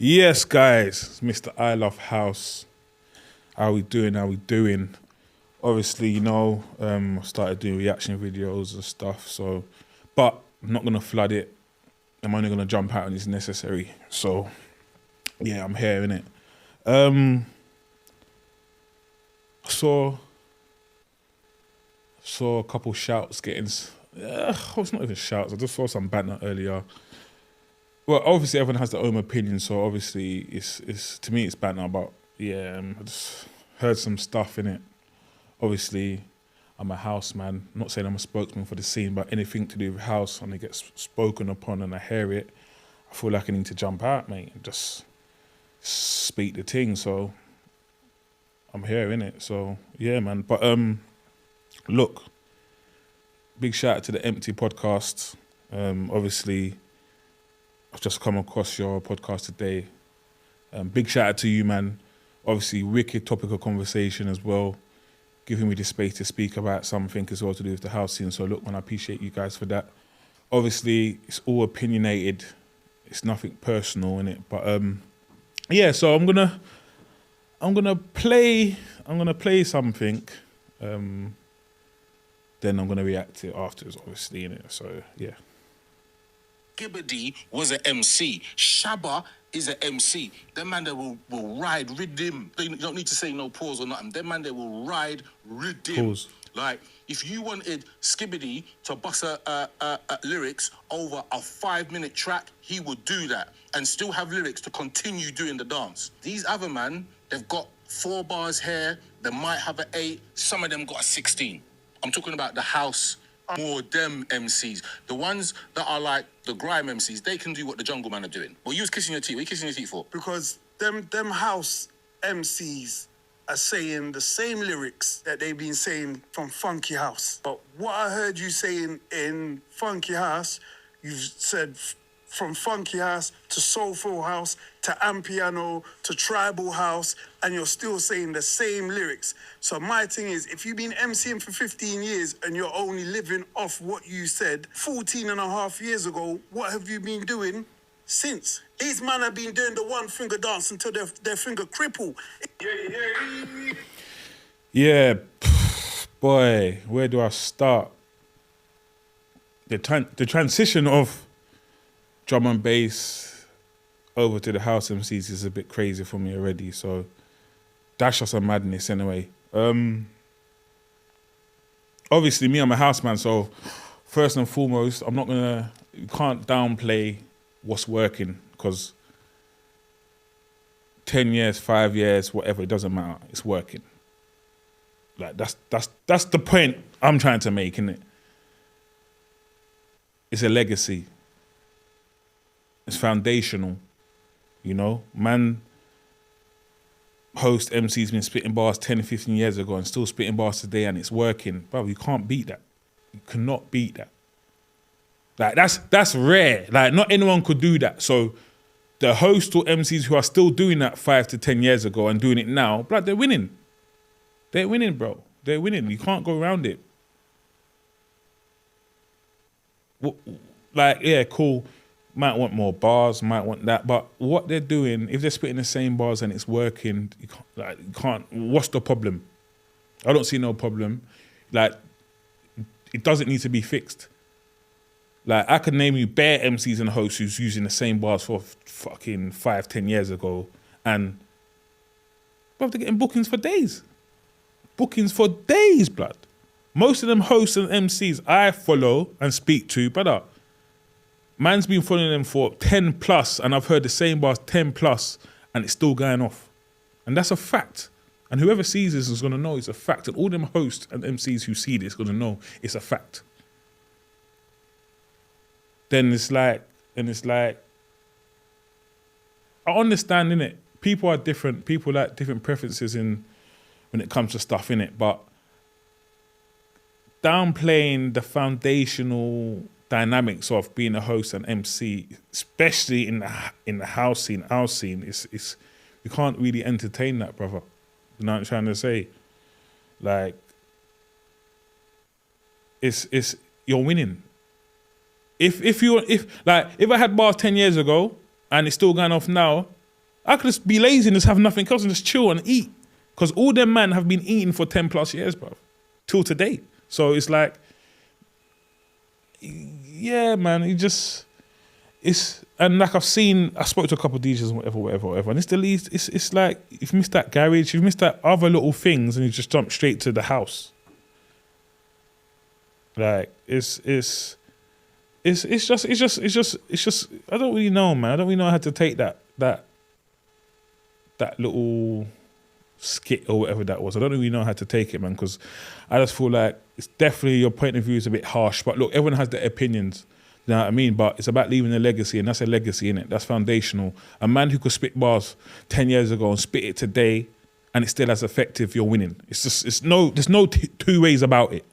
Yes, guys, it's Mr. Mrilovehouse. How we doing? How we doing? Obviously, I started doing reaction videos and stuff. But I'm not gonna flood it. I'm only gonna jump out when it's necessary. So, yeah, I'm here innit. Saw a couple shouts getting. It's not even shouts. I just saw some banter earlier. Well, obviously everyone has their own opinion, so obviously it's to me it's banter. But yeah, I just heard some stuff in it. Obviously, I'm a house man. I'm not saying I'm a spokesman for the scene, but anything to do with house and it gets spoken upon and I hear it, I feel like I need to jump out, mate, and just speak the thing. So I'm here in it. So yeah, man. But look, big shout out to the Empty podcast. Obviously, I've just come across your podcast today. Big shout out to you, man. Obviously, wicked topic of conversation as well. Giving me the space to speak about something as well to do with the house scene. So look, man, I appreciate you guys for that. Obviously, it's all opinionated. It's nothing personal in it. But yeah, so I'm gonna play something. Then I'm gonna react to it afterwards, obviously, in it. So yeah. Gibbedy was an MC. Shabba is an MC. Them man that will ride rhythm. They don't need to say no pause or nothing. Them man that will ride rhythm. Pause. Like, if you wanted Skibbity to bust a lyrics over a 5-minute track, he would do that and still have lyrics to continue doing the dance. These other man, they've got 4 bars here. They might have an 8. Some of them got a 16. I'm talking about the house. More them MCs. The ones that are like the grime MCs, they can do what the jungle man are doing. Well, you was kissing your teeth. What are you kissing your teeth for? Because them house MCs are saying the same lyrics that they've been saying from Funky House. But what I heard you saying in Funky House, you've said from Funky House to Soulful House to Ampiano to Tribal House, and you're still saying the same lyrics. So my thing is, if you've been MCing for 15 years and you're only living off what you said 14 and a half years ago, what have you been doing since? These men have been doing the one finger dance until their finger cripple. Yeah, boy, where do I start? The transition of drum and bass over to the house MCs is a bit crazy for me already, so that's just a madness anyway. Obviously, me, I'm a house man, so first and foremost, you can't downplay what's working, because 10 years, 5 years, whatever, it doesn't matter, it's working. Like, that's the point I'm trying to make, innit? It's a legacy. It's foundational, Man, host MC's been spitting bars 10, 15 years ago and still spitting bars today, and it's working. Bro, you can't beat that. You cannot beat that. Like, that's rare. Like, not anyone could do that. So the host or MCs who are still doing that 5 to 10 years ago and doing it now, blood, they're winning. They're winning, bro. They're winning. You can't go around it. Like, yeah, cool. Might want more bars, might want that, but what they're doing, if they're spitting the same bars and it's working, you can't. What's the problem? I don't see no problem. Like, it doesn't need to be fixed. Like, I could name you bare MCs and hosts who's using the same bars for fucking 5, 10 years ago, and they're getting bookings for days. Bookings for days, blood. Most of them hosts and MCs I follow and speak to, brother, man's been following them for 10 plus, and I've heard the same bars 10 plus, and it's still going off. And that's a fact. And whoever sees this is going to know it's a fact. And all them hosts and MCs who see this are going to know it's a fact. Then it's like, I understand, innit? People are different. People like different preferences when it comes to stuff, innit? But downplaying the foundational dynamics of being a host and MC, especially in the house scene, our scene, is you can't really entertain that, brother. You know what I'm trying to say? Like, it's you're winning. If I had bars 10 years ago and it's still going off now, I could just be lazy and just have nothing else and just chill and eat. Because all them man have been eating for 10 plus years, bro. Till today. So it's like, yeah, man, and like I spoke to a couple of DJs and whatever. And it's the least, it's like, you've missed that garage, you've missed that other little things and you just jump straight to the house. Like, it's just, I don't really know, man. I don't really know how to take that little skit or whatever that was. I don't really know how to take it, man, because I just feel like it's definitely, your point of view is a bit harsh. But look, everyone has their opinions, you know what I mean? But it's about leaving a legacy, and that's a legacy, innit? That's foundational. A man who could spit bars 10 years ago and spit it today, and it's still as effective, you're winning. There's no two ways about it.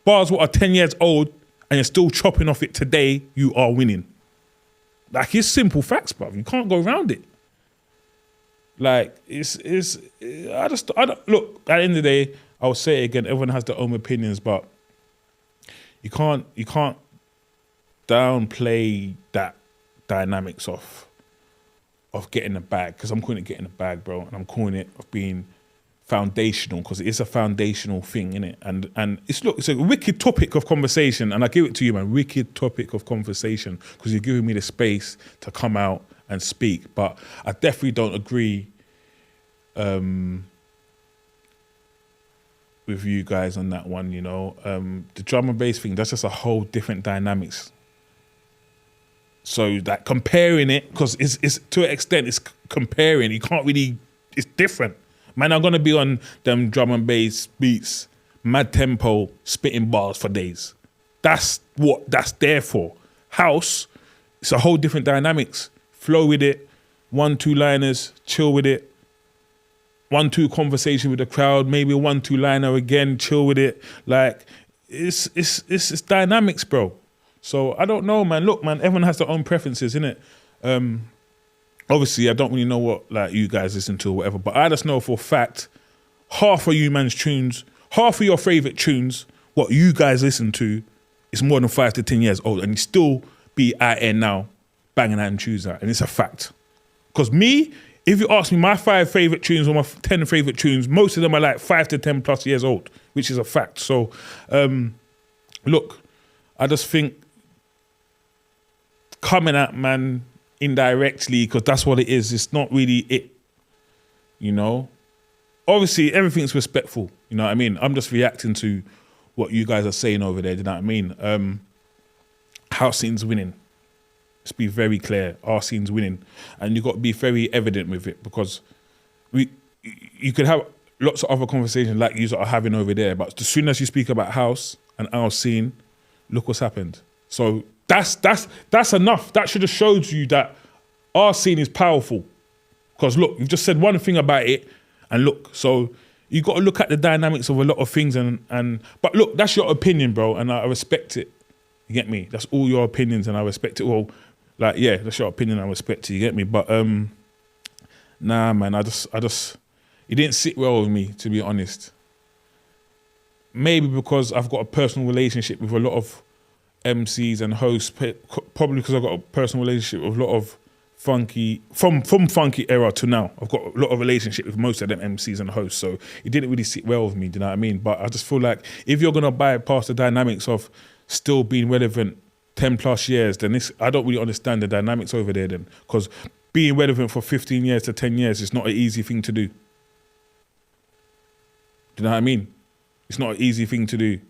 Bars what are 10 years old, and you're still chopping off it today, you are winning. Like, it's simple facts, bruv. You can't go around it. Like, I don't, look, at the end of the day, I'll say it again, everyone has their own opinions, but you can't downplay that dynamics of getting a bag, because I'm calling it getting a bag, bro, and I'm calling it of being foundational, because it is a foundational thing, innit? And it's a wicked topic of conversation, and I give it to you, man, wicked topic of conversation, because you're giving me the space to come out and speak. But I definitely don't agree with you guys on that one, you know. The drum and bass thing, that's just a whole different dynamics. So that comparing it, because it's to an extent it's comparing, you can't really, it's different. Man, I'm gonna be on them drum and bass beats, mad tempo, spitting bars for days. That's what that's there for. House, it's a whole different dynamics. Flow with it, 1-2 liners, chill with it. 1-2 conversation with the crowd, maybe a 1-2 liner again, chill with it. Like, it's dynamics, bro. So I don't know, man. Look, man, everyone has their own preferences, innit? Obviously, I don't really know what like you guys listen to or whatever, but I just know for a fact, half of you man's tunes, half of your favourite tunes, what you guys listen to, is more than 5 to 10 years old, and you still be out here now banging out and tunes out, and it's a fact. Because me, if you ask me my 5 favourite tunes or my 10 favourite tunes, most of them are like 5 to 10 plus years old, which is a fact. So, look, I just think coming at man indirectly, because that's what it is, it's not really it, you know. Obviously, everything's respectful, you know what I mean? I'm just reacting to what you guys are saying over there, do you know what I mean? House scene's winning. Let's be very clear, our scene's winning. And you've got to be very evident with it, because you could have lots of other conversations like you are having over there, but as soon as you speak about house and our scene, look what's happened. So that's enough. That should have showed you that our scene is powerful. Because look, you've just said one thing about it, and look, so you got to look at the dynamics of a lot of things, but look, that's your opinion, bro, and I respect it. You get me? That's all your opinions, and I respect it. Well, like, yeah, that's your opinion, I respect it. You get me? But nah, man, I just, it didn't sit well with me, to be honest. Maybe because I've got a personal relationship with a lot of MCs and hosts, probably because I've got a personal relationship with a lot of funky, from funky era to now. I've got a lot of relationship with most of them MCs and hosts, so it didn't really sit well with me, do you know what I mean? But I just feel like if you're going to bypass the dynamics of still being relevant 10 plus years, then I don't really understand the dynamics over there then, because being relevant for 15 years to 10 years is not an easy thing to do. Do you know what I mean? It's not an easy thing to do.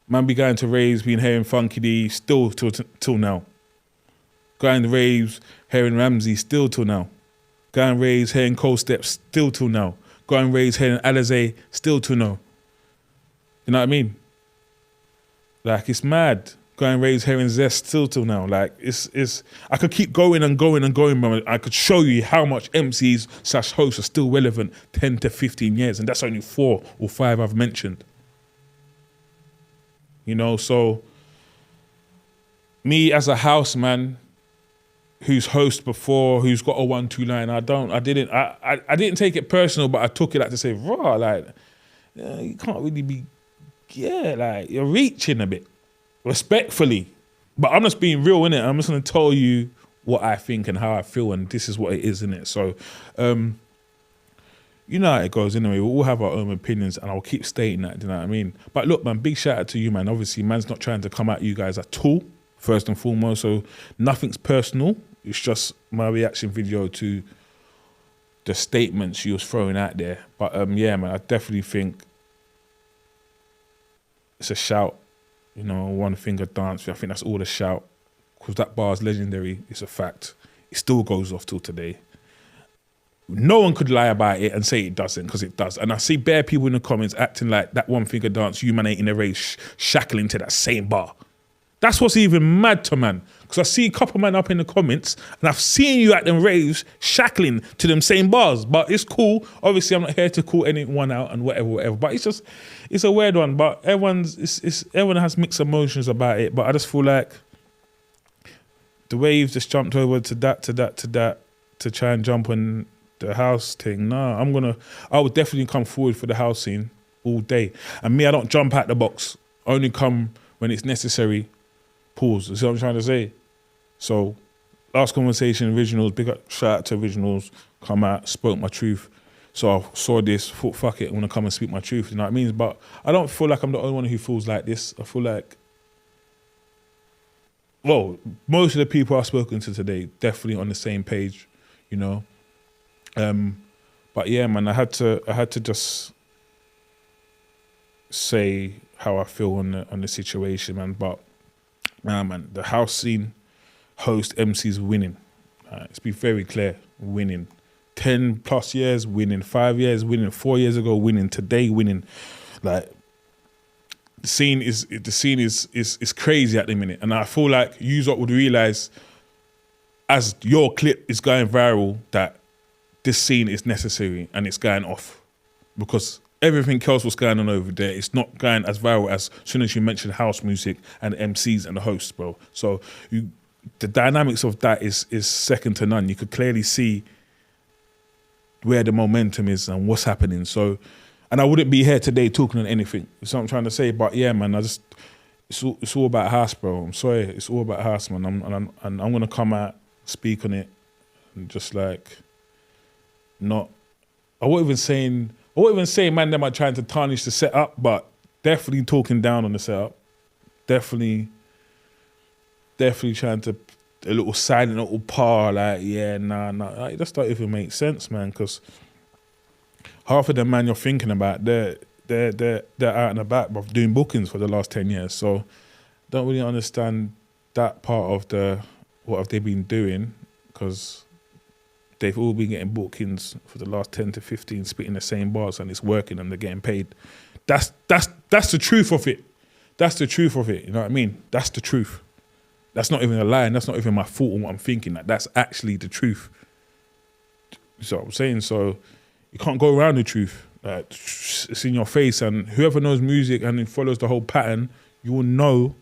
Man be going to raves, been hearing Funky D still till now. Going to raves, hearing Ramsey still till now. Going raves, hearing Cold Steps still till now. Going raves, hearing Alizé still till now. You know what I mean? Like, it's mad. Going raves, hearing Zest still till now. Like, it's. I could keep going and going and going, but I could show you how much MCs/hosts are still relevant 10 to 15 years, and that's only 4 or 5 I've mentioned. You know, so me as a house man who's host before, who's got a 1-2 line, I didn't take it personal, but I took it like to say, raw, like, you can't really be, like, you're reaching a bit, respectfully. But I'm just being real, innit? I'm just going to tell you what I think and how I feel, and this is what it is, isn't it? So, you know how it goes anyway. We all have our own opinions, and I'll keep stating that, do you know what I mean? But look, man, big shout out to you, man. Obviously, man's not trying to come at you guys at all, first and foremost. So nothing's personal. It's just my reaction video to the statements you was throwing out there. But yeah, man, I definitely think it's a shout. You know, one finger dance. I think that's all the shout. Because that bar is legendary. It's a fact. It still goes off till today. No one could lie about it and say it doesn't, because it does. And I see bare people in the comments acting like that one finger dance, you man ain't in a race, shackling to that same bar. That's what's even mad to man. Because I see a couple man up in the comments and I've seen you at them raves shackling to them same bars. But it's cool. Obviously, I'm not here to call anyone out and whatever. But it's just, it's a weird one. But everyone has mixed emotions about it. But I just feel like the way you've just jumped over to that, to try and jump on the house thing, nah, I would definitely come forward for the house scene all day. And me, I don't jump out the box. I only come when it's necessary. Pause. You see what I'm trying to say? So, last conversation, Originals, big up, shout out to Originals, come out, spoke my truth. So I saw this, thought, fuck it, I want to come and speak my truth, you know what I mean? But I don't feel like I'm the only one who feels like this. I feel like, well, most of the people I've spoken to today, definitely on the same page, you know? But yeah, man, I had to just say how I feel on the situation, man. But nah, man, the house scene, host MCs winning. Let's be very clear, winning. 10 plus years winning, 5 years winning, 4 years ago winning, today winning. Like the scene is crazy at the minute, and I feel like you lot would realize as your clip is going viral that this scene is necessary and it's going off, because everything else was going on over there, it's not going as viral as soon as you mention house music and MCs and the hosts, bro. So the dynamics of that is second to none. You could clearly see where the momentum is and what's happening. So, and I wouldn't be here today talking on anything. That's what I'm trying to say. But yeah, man, it's all about house, bro. I'm sorry, it's all about house, man. I'm gonna come out, speak on it, and just like not. I won't even say man them are trying to tarnish the setup, but definitely talking down on the setup. Definitely trying to a little silent little par, like, yeah, nah. Like, that don't even make sense, man, because half of the man you're thinking about, they're out and about, bro, doing bookings for the last 10 years. So don't really understand that part of what have they been doing, because they've all been getting bookings for the last 10 to 15, spitting the same bars, and it's working and they're getting paid. That's the truth of it. That's the truth of it. You know what I mean? That's the truth. That's not even a lie, and that's not even my fault on what I'm thinking. That's actually the truth. So I'm saying, so you can't go around the truth. Like, it's in your face, and whoever knows music and follows the whole pattern, you will know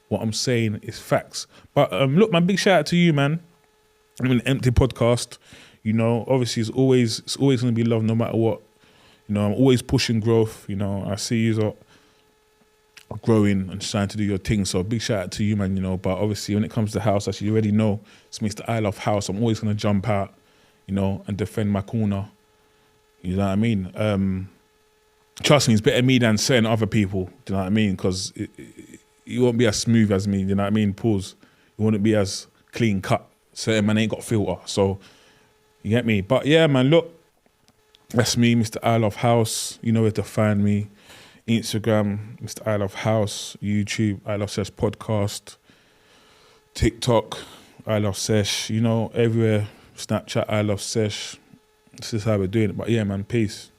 what I'm saying is facts. But look, man, big shout out to you, man. I'm an empty podcast. You know, obviously it's always going to be love no matter what. You know, I'm always pushing growth. You know, I see you are growing and trying to do your thing. So big shout out to you, man, you know. But obviously when it comes to house, as you already know, it's Mr. Mrilovehouse. I'm always going to jump out, you know, and defend my corner. You know what I mean? Trust me, it's better me than certain other people. Do you know what I mean? Because you won't be as smooth as me. You know what I mean? Pause. You wouldn't be as clean cut. Certain man ain't got filter. So you get me? But yeah, man, look. That's me, Mr. Mrilovehouse. You know where to find me. Instagram, Mr. Mrilovehouse. YouTube, Mrilovesesh Podcast. TikTok, Mrilovesesh. You know, everywhere. Snapchat, Mrilovesesh. This is how we're doing it. But yeah, man, peace.